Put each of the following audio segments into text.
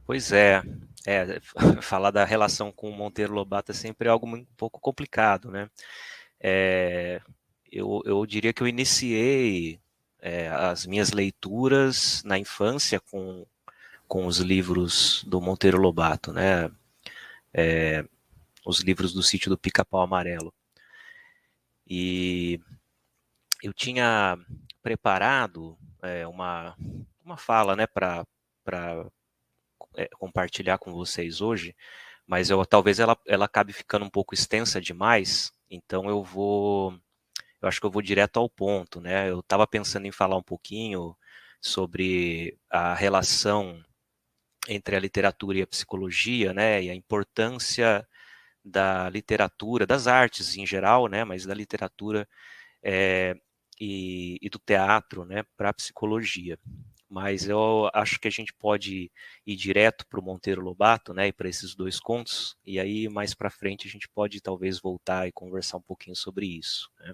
Pois falar da relação com o Monteiro Lobato é sempre algo um pouco complicado, né? É, eu diria que eu iniciei as minhas leituras na infância com os livros do Monteiro Lobato, né? Os livros do Sítio do Pica-Pau Amarelo. E eu tinha preparado uma fala, né, para compartilhar com vocês hoje, mas talvez ela acabe ficando um pouco extensa demais, então eu acho que eu vou direto ao ponto, né? Eu estava pensando em falar um pouquinho sobre a relação entre a literatura e a psicologia, né? E a importância da literatura, das artes em geral, né? Mas da literatura é, e do teatro, né? Para a psicologia. Mas eu acho que a gente pode ir direto para o Monteiro Lobato, né? E para esses dois contos. E aí mais para frente a gente pode talvez voltar e conversar um pouquinho sobre isso, né?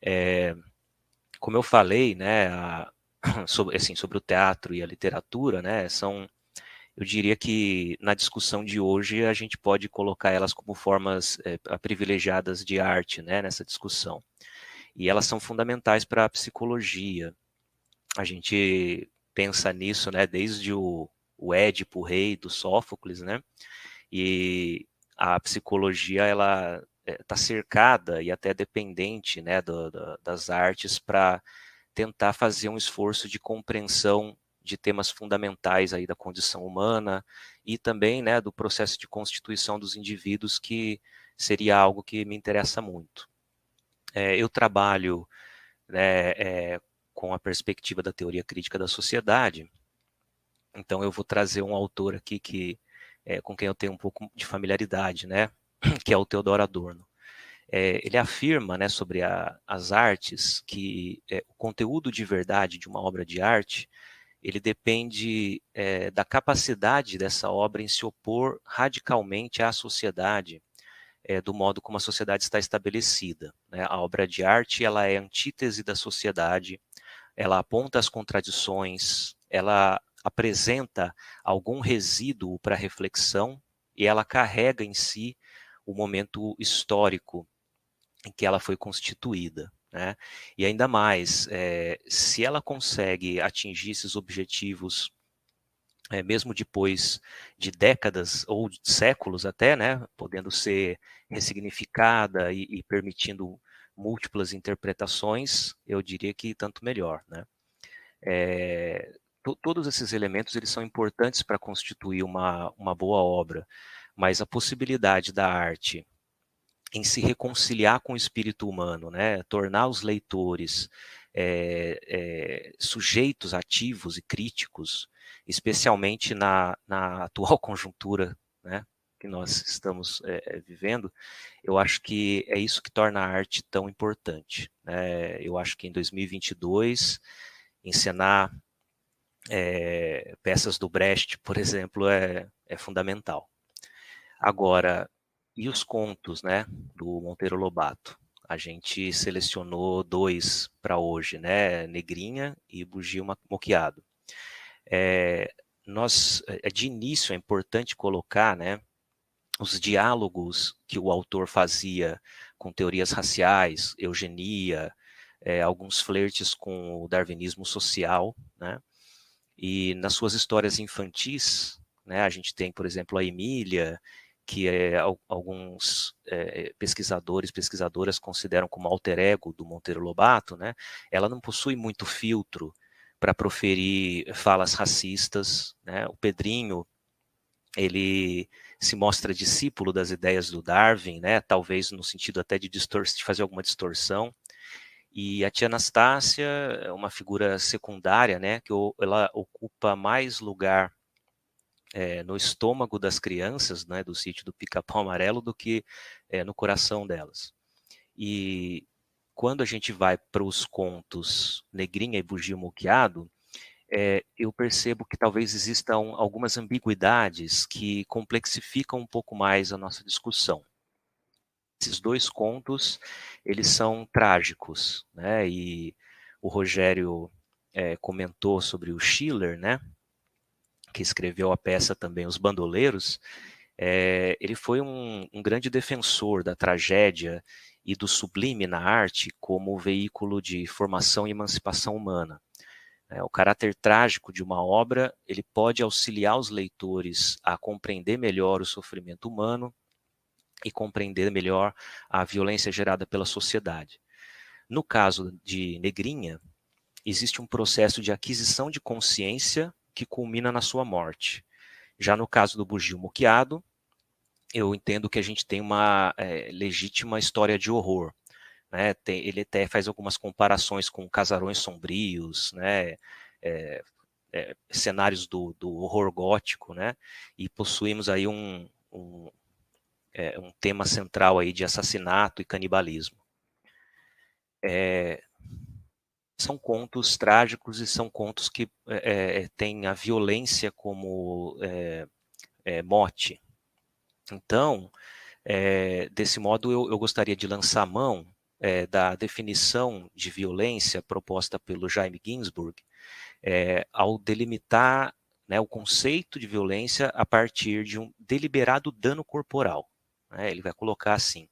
É, como eu falei, né, sobre, assim, sobre o teatro e a literatura, né, eu diria que na discussão de hoje a gente pode colocar elas como formas privilegiadas de arte, né, nessa discussão. E elas são fundamentais para a psicologia. A gente pensa nisso, né, desde o Édipo, o rei do Sófocles, né, e a psicologia ela está cercada e até dependente, né, das artes para tentar fazer um esforço de compreensão de temas fundamentais aí da condição humana e também, né, do processo de constituição dos indivíduos, que seria algo que me interessa muito. Eu trabalho, né, com a perspectiva da teoria crítica da sociedade, então eu vou trazer um autor aqui com quem eu tenho um pouco de familiaridade, né, que é o Theodor Adorno. Ele afirma, né, sobre as artes que o conteúdo de verdade de uma obra de arte ele depende da capacidade dessa obra em se opor radicalmente à sociedade, do modo como a sociedade está estabelecida, né? A obra de arte ela é antítese da sociedade, ela aponta as contradições, ela apresenta algum resíduo para reflexão e ela carrega em si o momento histórico em que ela foi constituída, né? E ainda mais, se ela consegue atingir esses objetivos, mesmo depois de décadas ou de séculos até, né, podendo ser ressignificada e permitindo múltiplas interpretações, eu diria que tanto melhor, né? Todos esses elementos eles são importantes para constituir uma boa obra, mas a possibilidade da arte em se reconciliar com o espírito humano, né? Tornar os leitores sujeitos ativos e críticos, especialmente na atual conjuntura, né, que nós estamos vivendo. Eu acho que é isso que torna a arte tão importante, né? Eu acho que em 2022 encenar peças do Brecht, por exemplo, é fundamental. Agora, e os contos, né, do Monteiro Lobato? A gente selecionou dois para hoje, né, Negrinha e Bugio Moqueado. É, de início, é importante colocar, né, os diálogos que o autor fazia com teorias raciais, eugenia, alguns flertes com o darwinismo social, né, e nas suas histórias infantis, né, a gente tem, por exemplo, a Emília, que alguns pesquisadoras consideram como alter ego do Monteiro Lobato, né? Ela não possui muito filtro para proferir falas racistas, né? O Pedrinho, ele se mostra discípulo das ideias do Darwin, né? Talvez no sentido até de fazer alguma distorção. E a tia Anastácia é uma figura secundária, né, que ela ocupa mais lugar no estômago das crianças, né, do sítio do Pica-Pau Amarelo, do que no coração delas. E quando a gente vai para os contos Negrinha e Bugio Moqueado, eu percebo que talvez existam algumas ambiguidades que complexificam um pouco mais a nossa discussão. Esses dois contos, eles são trágicos, né? E o Rogério comentou sobre o Schiller, né? que escreveu a peça também Os Bandoleiros, ele foi um grande defensor da tragédia e do sublime na arte como veículo de formação e emancipação humana. O caráter trágico de uma obra, ele pode auxiliar os leitores a compreender melhor o sofrimento humano e compreender melhor a violência gerada pela sociedade. No caso de Negrinha, existe um processo de aquisição de consciência que culmina na sua morte. Já no caso do Bugio Moqueado, eu entendo que a gente tem uma legítima história de horror. Né? Ele até faz algumas comparações com casarões sombrios, né? Cenários do horror gótico, né? E possuímos aí um tema central aí de assassinato e canibalismo. São contos trágicos e são contos que têm a violência como mote. Então, desse modo, eu gostaria de lançar mão da definição de violência proposta pelo Jaime Ginsburg, ao delimitar, né, o conceito de violência a partir de um deliberado dano corporal. Ele vai colocar assim: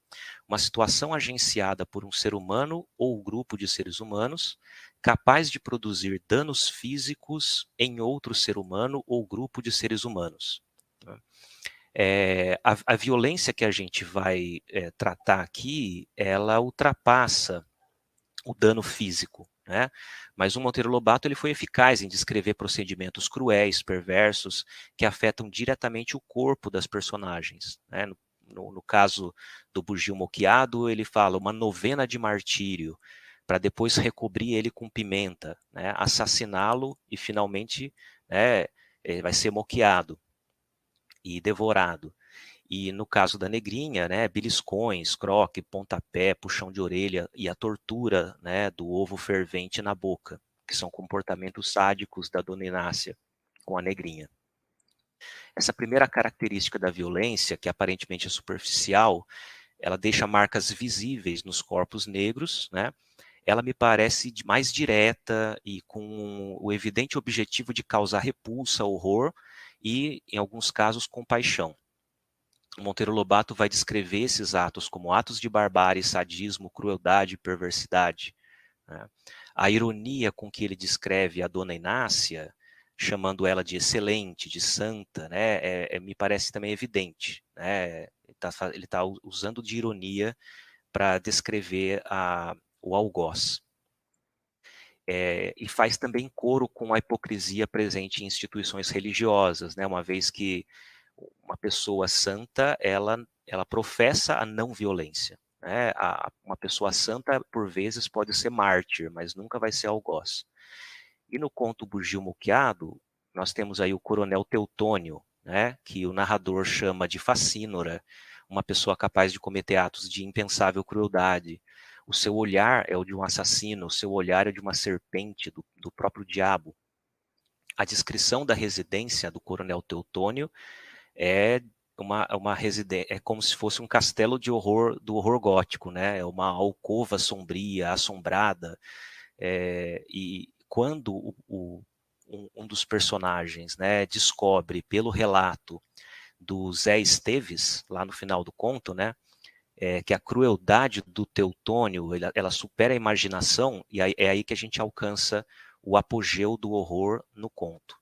uma situação agenciada por um ser humano ou grupo de seres humanos capaz de produzir danos físicos em outro ser humano ou grupo de seres humanos. A violência que a gente vai tratar aqui, ela ultrapassa o dano físico, né? Mas o Monteiro Lobato ele foi eficaz em descrever procedimentos cruéis, perversos, que afetam diretamente o corpo das personagens, né? No caso do Bugio Moqueado, ele fala uma novena de martírio, para depois recobrir ele com pimenta, né? Assassiná-lo e finalmente, né, ele vai ser moqueado e devorado. E no caso da Negrinha, né, beliscões, croque, pontapé, puxão de orelha e a tortura, né, do ovo fervente na boca, que são comportamentos sádicos da Dona Inácia com a Negrinha. Essa primeira característica da violência, que aparentemente é superficial, ela deixa marcas visíveis nos corpos negros, né? Ela me parece mais direta e com o evidente objetivo de causar repulsa, horror e, em alguns casos, compaixão. O Monteiro Lobato vai descrever esses atos como atos de barbárie, sadismo, crueldade e perversidade. Né? A ironia com que ele descreve a Dona Inácia, chamando ela de excelente, de santa, né, me parece também evidente. Né? Ele tá usando de ironia para descrever o algoz. E faz também coro com a hipocrisia presente em instituições religiosas, né? Uma vez que uma pessoa santa, ela professa a não violência. Né? Uma pessoa santa, por vezes, pode ser mártir, mas nunca vai ser algoz. E no conto Bugio Moqueado, nós temos aí o coronel Teutônio, né? Que o narrador chama de facínora, uma pessoa capaz de cometer atos de impensável crueldade. O seu olhar é o de um assassino, o seu olhar é de uma serpente, do próprio diabo. A descrição da residência do coronel Teutônio é uma residência, é como se fosse um castelo de horror, do horror gótico, né? É uma alcova sombria, assombrada, e quando um dos personagens, né, descobre pelo relato do Zé Esteves, lá no final do conto, né, que a crueldade do Teutônio, ela supera a imaginação, e é aí que a gente alcança o apogeu do horror no conto.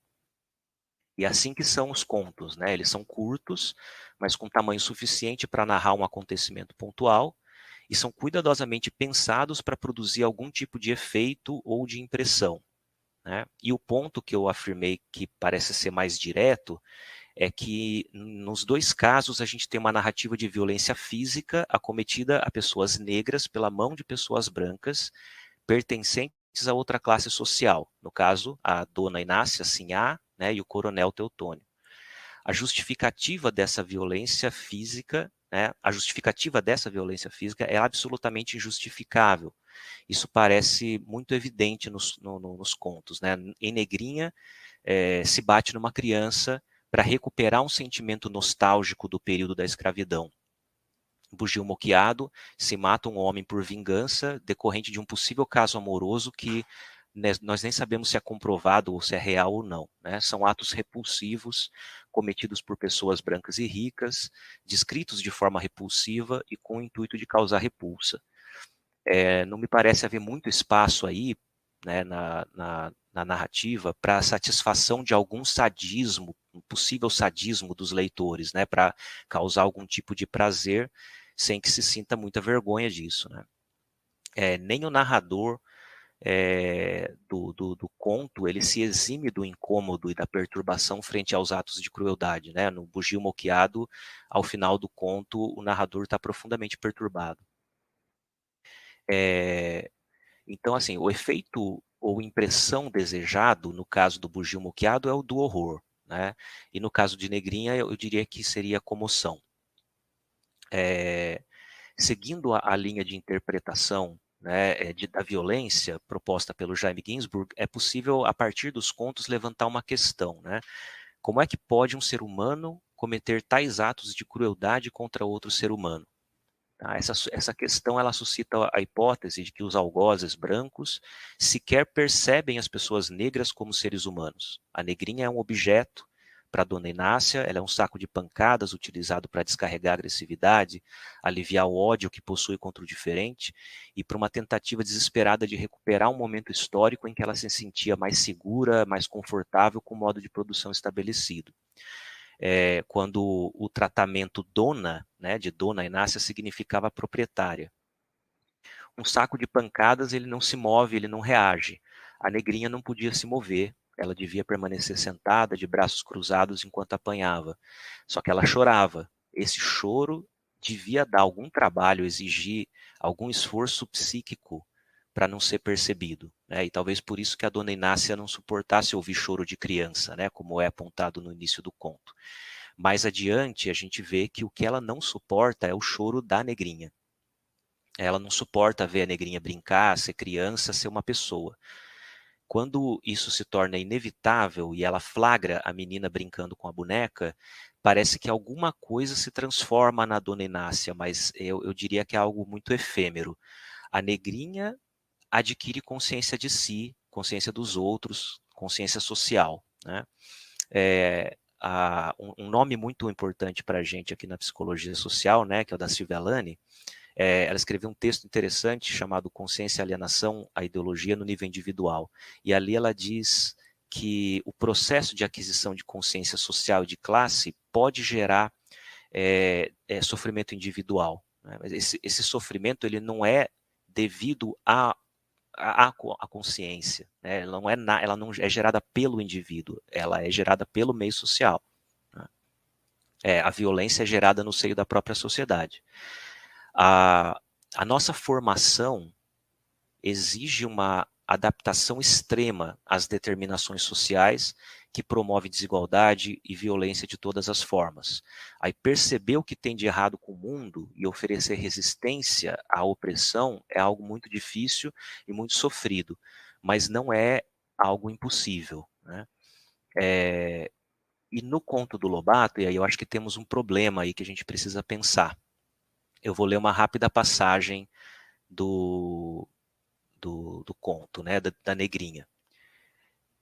E assim que são os contos, né? Eles são curtos, mas com tamanho suficiente para narrar um acontecimento pontual, e são cuidadosamente pensados para produzir algum tipo de efeito ou de impressão. Né? E o ponto que eu afirmei que parece ser mais direto é que, nos dois casos, a gente tem uma narrativa de violência física acometida a pessoas negras pela mão de pessoas brancas, pertencentes a outra classe social. No caso, a Dona Inácia Sinhá, né, e o Coronel Teutônio. A justificativa dessa violência física, né, é absolutamente injustificável. Isso parece muito evidente nos contos. Né? Em Negrinha, se bate numa criança para recuperar um sentimento nostálgico do período da escravidão. Bugio Moqueado, se mata um homem por vingança decorrente de um possível caso amoroso que nós nem sabemos se é comprovado ou se é real ou não, né? São atos repulsivos cometidos por pessoas brancas e ricas, descritos de forma repulsiva e com o intuito de causar repulsa. Não me parece haver muito espaço aí, né, na narrativa para a satisfação de algum sadismo, um possível sadismo dos leitores, né, para causar algum tipo de prazer sem que se sinta muita vergonha disso, né? Nem o narrador do conto, ele se exime do incômodo e da perturbação frente aos atos de crueldade, né? No Bugio Moqueado, ao final do conto, o narrador está profundamente perturbado. Então, assim, o efeito ou impressão desejado, no caso do Bugio Moqueado, é o do horror, né? E no caso de Negrinha, eu diria que seria a comoção. Seguindo a linha de interpretação, né, da violência proposta pelo Jaime Ginsburg, é possível, a partir dos contos, levantar uma questão, né? Como é que pode um ser humano cometer tais atos de crueldade contra outro ser humano? Tá? Essa questão ela suscita a hipótese de que os algozes brancos sequer percebem as pessoas negras como seres humanos. A negrinha é um objeto para a dona Inácia, ela é um saco de pancadas utilizado para descarregar agressividade, aliviar o ódio que possui contra o diferente e para uma tentativa desesperada de recuperar um momento histórico em que ela se sentia mais segura, mais confortável com o modo de produção estabelecido. Quando o tratamento dona, né, de dona Inácia, significava proprietária. Um saco de pancadas, ele não se move, ele não reage. A negrinha não podia se mover, ela devia permanecer sentada, de braços cruzados, enquanto apanhava. Só que ela chorava. Esse choro devia dar algum trabalho, exigir algum esforço psíquico para não ser percebido, né? E talvez por isso que a dona Inácia não suportasse ouvir choro de criança, né? Como é apontado no início do conto. Mais adiante, a gente vê que o que ela não suporta é o choro da negrinha. Ela não suporta ver a negrinha brincar, ser criança, ser uma pessoa. Quando isso se torna inevitável e ela flagra a menina brincando com a boneca, parece que alguma coisa se transforma na dona Inácia, mas eu diria que é algo muito efêmero. A negrinha adquire consciência de si, consciência dos outros, consciência social, né? Um nome muito importante para a gente aqui na psicologia social, né, que é o da Silvia Lani, ela escreveu um texto interessante chamado Consciência e Alienação, a Ideologia no Nível Individual. E ali ela diz que o processo de aquisição de consciência social e de classe pode gerar sofrimento individual, né? Mas esse sofrimento ele não é devido à consciência, né? Ela não é gerada pelo indivíduo, ela é gerada pelo meio social, né? A violência é gerada no seio da própria sociedade. A nossa formação exige uma adaptação extrema às determinações sociais que promove desigualdade e violência de todas as formas. Aí perceber o que tem de errado com o mundo e oferecer resistência à opressão é algo muito difícil e muito sofrido, mas não é algo impossível, né? E no conto do Lobato, e aí eu acho que temos um problema aí que a gente precisa pensar. Eu vou ler uma rápida passagem do conto, né, da negrinha.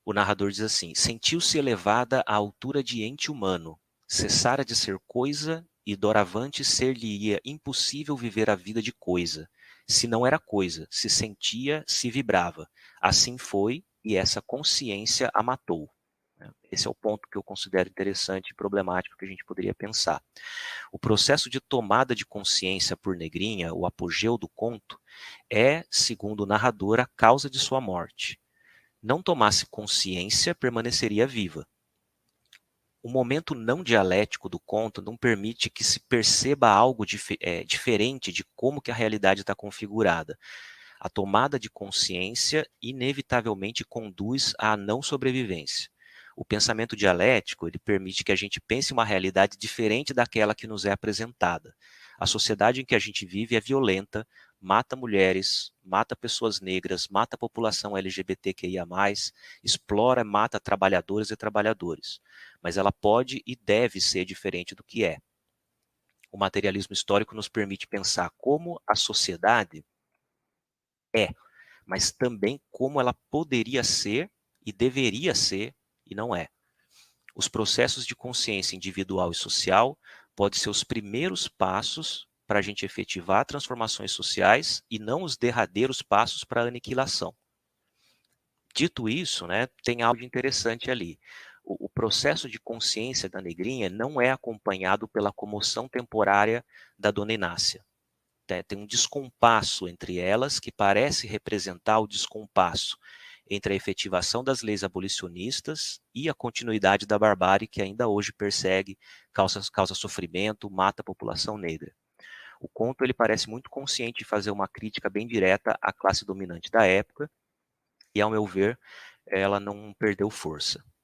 O narrador diz assim: sentiu-se elevada à altura de ente humano, cessara de ser coisa e doravante ser-lhe-ia impossível viver a vida de coisa. Se não era coisa, se sentia, se vibrava. Assim foi, e essa consciência a matou. Esse é o ponto que eu considero interessante e problemático que a gente poderia pensar. O processo de tomada de consciência por Negrinha, o apogeu do conto, segundo o narrador, a causa de sua morte. Não tomasse consciência, permaneceria viva. O momento não dialético do conto não permite que se perceba algo diferente de como que a realidade está configurada. A tomada de consciência inevitavelmente conduz à não sobrevivência. O pensamento dialético ele permite que a gente pense uma realidade diferente daquela que nos é apresentada. A sociedade em que a gente vive é violenta, mata mulheres, mata pessoas negras, mata a população LGBTQIA+, explora, mata trabalhadoras e trabalhadores. Mas ela pode e deve ser diferente do que é. O materialismo histórico nos permite pensar como a sociedade é, mas também como ela poderia ser e deveria ser e não é. Os processos de consciência individual e social podem ser os primeiros passos para a gente efetivar transformações sociais e não os derradeiros passos para a aniquilação. Dito isso, né, tem algo interessante ali. O processo de consciência da negrinha não é acompanhado pela comoção temporária da dona Inácia. Tem um descompasso entre elas que parece representar o descompasso entre a efetivação das leis abolicionistas e a continuidade da barbárie que ainda hoje persegue, causa sofrimento, mata a população negra. O conto ele parece muito consciente de fazer uma crítica bem direta à classe dominante da época e, ao meu ver, ela não perdeu força.